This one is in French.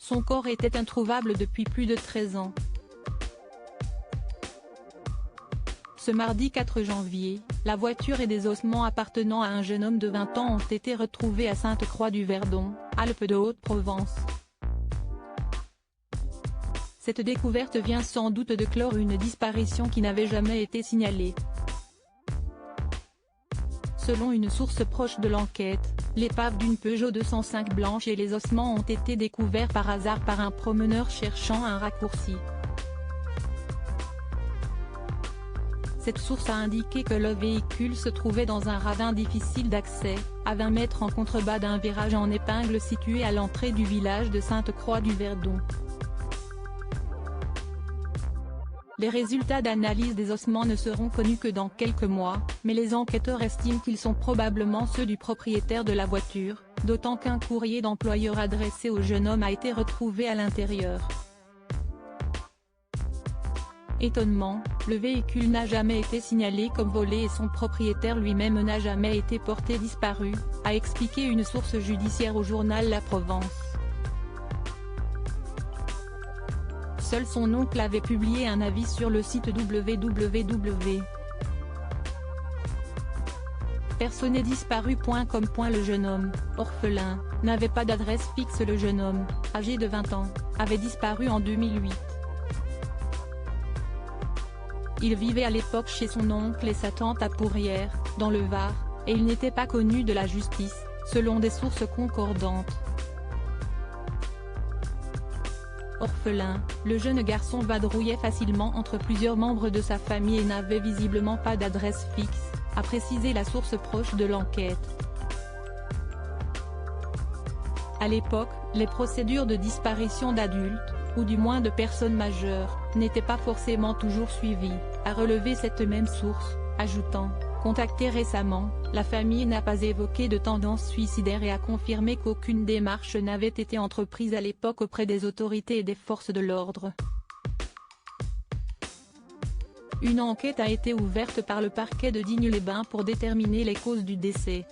Son corps était introuvable depuis plus de 13 ans. Ce mardi 4 janvier, la voiture et des ossements appartenant à un jeune homme de 20 ans ont été retrouvés à Sainte-Croix-du-Verdon, Alpes-de-Haute-Provence. Cette découverte vient sans doute de clore une disparition qui n'avait jamais été signalée. Selon une source proche de l'enquête, l'épave d'une Peugeot 205 blanche et les ossements ont été découverts par hasard par un promeneur cherchant un raccourci. Cette source a indiqué que le véhicule se trouvait dans un ravin difficile d'accès, à 20 mètres en contrebas d'un virage en épingle situé à l'entrée du village de Sainte-Croix-du-Verdon. Les résultats d'analyse des ossements ne seront connus que dans quelques mois, mais les enquêteurs estiment qu'ils sont probablement ceux du propriétaire de la voiture, d'autant qu'un courrier d'employeur adressé au jeune homme a été retrouvé à l'intérieur. Étonnement, le véhicule n'a jamais été signalé comme volé et son propriétaire lui-même n'a jamais été porté disparu, a expliqué une source judiciaire au journal La Provence. Seul son oncle avait publié un avis sur le site www.personnesdisparues.com. Le jeune homme, orphelin, n'avait pas d'adresse fixe. Le jeune homme, âgé de 20 ans, avait disparu en 2008. Il vivait à l'époque chez son oncle et sa tante à Pourrières, dans le Var, et il n'était pas connu de la justice, selon des sources concordantes. Orphelin, le jeune garçon vadrouillait facilement entre plusieurs membres de sa famille et n'avait visiblement pas d'adresse fixe, a précisé la source proche de l'enquête. À l'époque, les procédures de disparition d'adultes, ou du moins de personnes majeures, n'étaient pas forcément toujours suivies, a relevé cette même source, ajoutant: contactée récemment, la famille n'a pas évoqué de tendance suicidaire et a confirmé qu'aucune démarche n'avait été entreprise à l'époque auprès des autorités et des forces de l'ordre. Une enquête a été ouverte par le parquet de Digne-les-Bains pour déterminer les causes du décès.